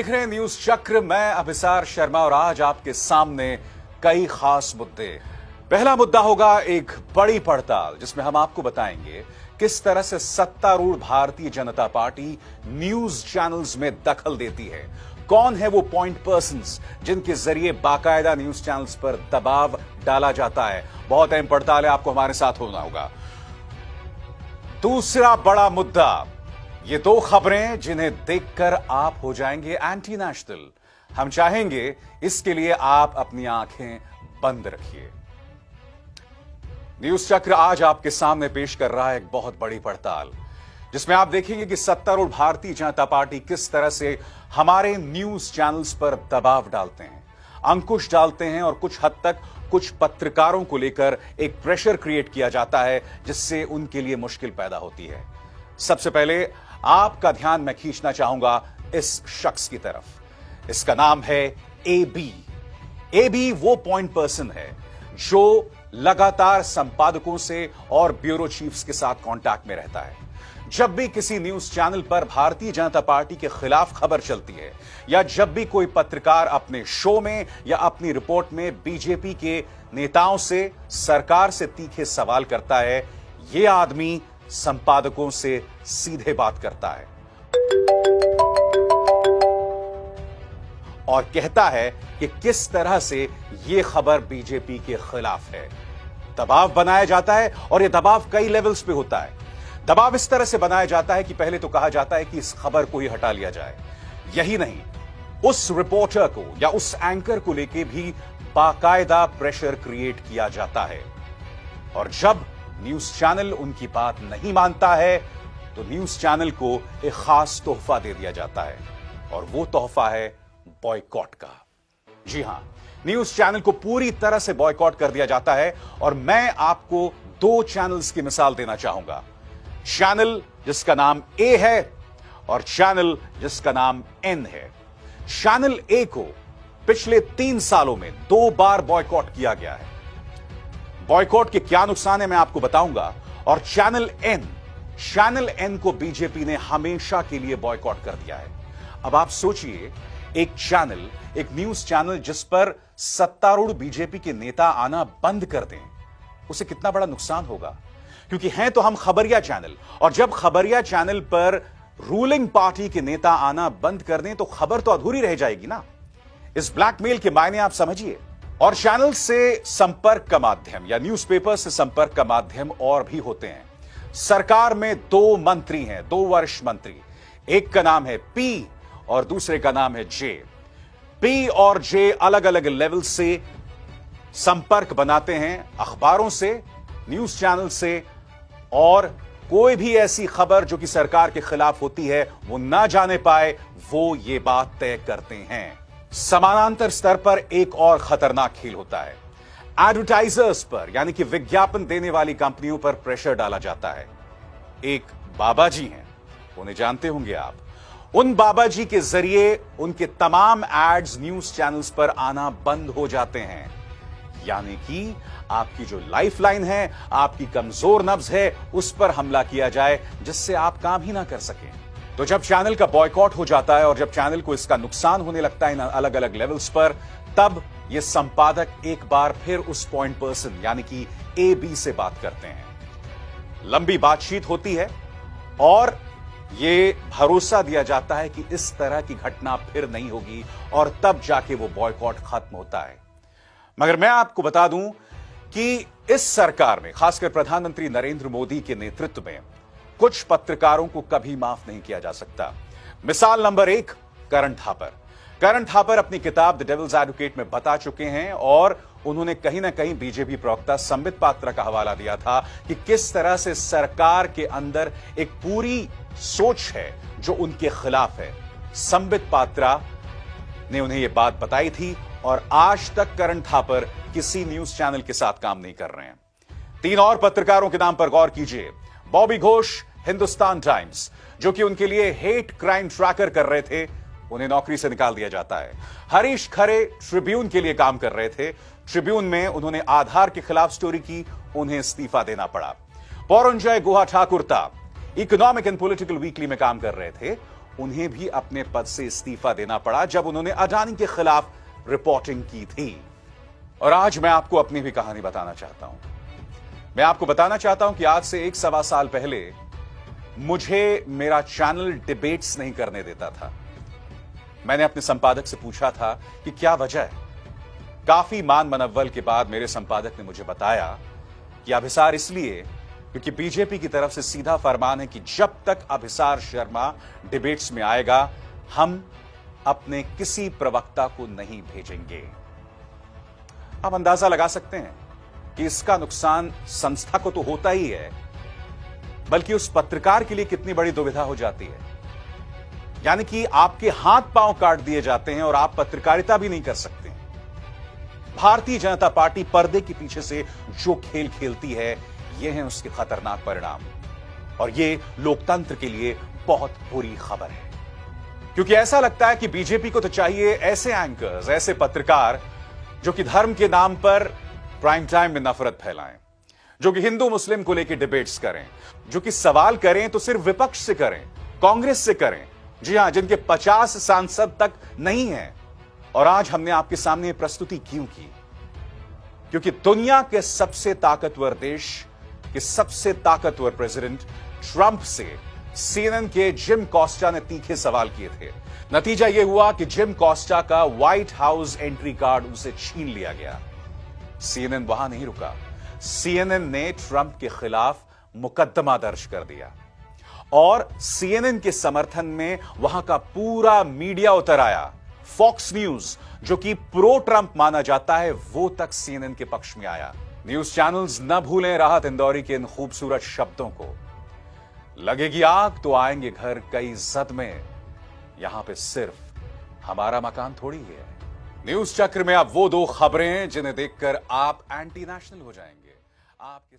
देख रहे हैं न्यूज चक्र। मैं अभिसार शर्मा और आज आपके सामने कई खास मुद्दे। पहला मुद्दा होगा एक बड़ी पड़ताल, जिसमें हम आपको बताएंगे किस तरह से सत्तारूढ़ Bharatiya Janata party news channels में दखल देती है। कौन है वो पॉइंट पर्संस जिनके जरिए बाकायदा न्यूज चैनल्स पर दबाव डाला जाता है। बहुत अहम पड़ताल है, आपको हमारे साथ होना होगा। दूसरा बड़ा मुद्दा, ये दो खबरें जिन्हें देखकर आप हो जाएंगे एंटी नेशनल। हम चाहेंगे इसके लिए आप अपनी आंखें बंद रखिए। न्यूज चक्र आज आपके सामने पेश कर रहा है एक बहुत बड़ी पड़ताल, जिसमें आप देखेंगे कि सत्तारूढ़ भारतीय जनता पार्टी किस तरह से हमारे न्यूज चैनल्स पर दबाव डालते हैं, अंकुश डालते हैं और कुछ हद तक कुछ पत्रकारों को लेकर एक प्रेशर क्रिएट किया जाता है, जिससे उनके लिए मुश्किल पैदा होती है। सबसे पहले आपका ध्यान मैं खींचना चाहूंगा इस शख्स की तरफ। इसका नाम है एबी। एबी वो पॉइंट पर्सन है जो लगातार संपादकों से और ब्यूरो चीफ्स के साथ कांटेक्ट में रहता है। जब भी किसी न्यूज चैनल पर भारतीय जनता पार्टी के खिलाफ खबर चलती है, या जब भी कोई पत्रकार अपने शो में या अपनी रिपोर्ट में बीजेपी के नेताओं से, सरकार से तीखे सवाल करता है, यह आदमी संपादकों से सीधे बात करता है और कहता है कि किस तरह से यह खबर बीजेपी के खिलाफ है। दबाव बनाया जाता है और यह दबाव कई लेवल्स पे होता है। दबाव इस तरह से बनाया जाता है कि पहले तो कहा जाता है कि इस खबर को ही हटा लिया जाए। यही नहीं, उस रिपोर्टर को या उस एंकर को लेकर भी बाकायदा प्रेशर क्रिएट किया जाता है। और जब न्यूज चैनल उनकी बात नहीं मानता है तो न्यूज चैनल को एक खास तोहफा दे दिया जाता है, और वो तोहफा है बॉयकॉट का। जी हां, न्यूज चैनल को पूरी तरह से बॉयकॉट कर दिया जाता है। और मैं आपको दो चैनल्स की मिसाल देना चाहूंगा। चैनल जिसका नाम ए है और चैनल जिसका नाम एन है। चैनल ए को पिछले 3 सालों में 2 बार बॉयकॉट किया गया है। बॉयकॉट के क्या नुकसान है मैं आपको बताऊंगा। और चैनल एन को बीजेपी ने हमेशा के लिए बॉयकॉट कर दिया है। अब आप सोचिए, एक चैनल, एक न्यूज चैनल जिस पर सत्तारूढ़ बीजेपी के नेता आना बंद कर दें, उसे कितना बड़ा नुकसान होगा। क्योंकि हैं तो हम खबरिया चैनल, और जब खबरिया चैनल पर रूलिंग पार्टी के नेता आना बंद कर दें तो खबर तो अधूरी रह जाएगी ना। इस ब्लैकमेल के मायने आप समझिए। और चैनल से संपर्क का माध्यम या न्यूज़पेपर से संपर्क का माध्यम और भी होते हैं। सरकार में 2 मंत्री हैं, 2 वरिष्ठ मंत्री। एक का नाम है पी और दूसरे का नाम है जे। पी और जे अलग अलग लेवल से संपर्क बनाते हैं अखबारों से, न्यूज चैनल से, और कोई भी ऐसी खबर जो कि सरकार के खिलाफ होती है वो ना जाने पाए, वो ये बात तय करते हैं। समानांतर स्तर पर एक और खतरनाक खेल होता है। एडवर्टाइजर्स पर, यानी कि विज्ञापन देने वाली कंपनियों पर प्रेशर डाला जाता है। एक बाबा जी हैं, उन्हें जानते होंगे आप। उन बाबा जी के जरिए उनके तमाम एड्स न्यूज चैनल्स पर आना बंद हो जाते हैं। यानी कि आपकी जो लाइफलाइन है, आपकी कमजोर नब्ज है, उस पर हमला किया जाए, जिससे आप काम ही ना कर सकें। तो जब चैनल का बॉयकॉट हो जाता है और जब चैनल को इसका नुकसान होने लगता है इन अलग अलग लेवल्स पर, तब ये संपादक एक बार फिर उस पॉइंट पर्सन यानी कि ए बी से बात करते हैं। लंबी बातचीत होती है और ये भरोसा दिया जाता है कि इस तरह की घटना फिर नहीं होगी, और तब जाके वो बॉयकॉट खत्म होता है। मगर मैं आपको बता दूं कि इस सरकार में, खासकर प्रधानमंत्री नरेंद्र मोदी के नेतृत्व में, कुछ पत्रकारों को कभी माफ नहीं किया जा सकता। मिसाल नंबर 1, करण थापर। करण थापर अपनी किताब द डेविल्स एडवोकेट में बता चुके हैं, और उन्होंने कहीं ना कहीं बीजेपी प्रवक्ता संबित पात्रा का हवाला दिया था कि किस तरह से सरकार के अंदर एक पूरी सोच है जो उनके खिलाफ है। संबित पात्रा ने उन्हें यह बात बताई थी, और आज तक करण थापर किसी न्यूज चैनल के साथ काम नहीं कर रहे हैं। 3 और पत्रकारों के नाम पर गौर कीजिए। बॉबी घोष, हिंदुस्तान टाइम्स, जो कि उनके लिए हेट क्राइम ट्रैकर कर रहे थे, उन्हें नौकरी से निकाल दिया जाता है। हरीश खरे ट्रिब्यून के लिए काम कर रहे थे। ट्रिब्यून में उन्होंने आधार के खिलाफ स्टोरी की, उन्हें इस्तीफा देना पड़ा। Paranjoy Guha Thakurta economic and political weekly में काम कर रहे थे, उन्हें भी अपने पद से इस्तीफा देना पड़ा जब उन्होंने अडानी के खिलाफ रिपोर्टिंग की थी। और आज मैं आपको अपनी भी कहानी बताना चाहता हूं। मैं आपको बताना चाहता हूं कि आज से 1-1.25 साल पहले मुझे मेरा चैनल डिबेट्स नहीं करने देता था। मैंने अपने संपादक से पूछा था कि क्या वजह है। काफी मान मनव्वल के बाद मेरे संपादक ने मुझे बताया कि अभिसार इसलिए क्योंकि बीजेपी की तरफ से सीधा फरमान है कि जब तक अभिसार शर्मा डिबेट्स में आएगा हम अपने किसी प्रवक्ता को नहीं भेजेंगे। आप अंदाजा लगा सकते हैं कि इसका नुकसान संस्था को तो होता ही है, बल्कि उस पत्रकार के लिए कितनी बड़ी दुविधा हो जाती है। यानी कि आपके हाथ पांव काट दिए जाते हैं और आप पत्रकारिता भी नहीं कर सकते। भारतीय जनता पार्टी पर्दे के पीछे से जो खेल खेलती है, यह है उसके खतरनाक परिणाम। और यह लोकतंत्र के लिए बहुत बुरी खबर है, क्योंकि ऐसा लगता है कि बीजेपी को तो चाहिए ऐसे एंकर्स, ऐसे पत्रकार जो कि धर्म के नाम पर प्राइम टाइम में नफरत फैलाएं, जो कि हिंदू मुस्लिम को लेकर डिबेट्स करें, जो कि सवाल करें तो सिर्फ विपक्ष से करें, कांग्रेस से करें। जी हां, जिनके 50 सांसद तक नहीं हैं। और आज हमने आपके सामने यह प्रस्तुति क्यों की? क्योंकि दुनिया के सबसे ताकतवर देश के सबसे ताकतवर प्रेसिडेंट ट्रंप से सीएनएन के जिम कॉस्टा ने तीखे सवाल किए थे। नतीजा यह हुआ कि जिम कॉस्टा का व्हाइट हाउस एंट्री कार्ड उनसे छीन लिया गया। सीएनएन वहां नहीं रुका। सीएनएन ने ट्रंप के खिलाफ मुकदमा दर्ज कर दिया और सीएनएन के समर्थन में वहां का पूरा मीडिया उतर आया। फॉक्स न्यूज, जो कि प्रो ट्रंप माना जाता है, वो तक सीएनएन के पक्ष में आया। न्यूज चैनल्स न भूलें राहत इंदौरी के इन खूबसूरत शब्दों को, लगेगी आग तो आएंगे घर कई जद में, यहां पे सिर्फ हमारा मकान थोड़ी है। न्यूज चक्र में अब वो 2 खबरें जिन्हें देखकर आप एंटी नेशनल हो जाएंगे। आपके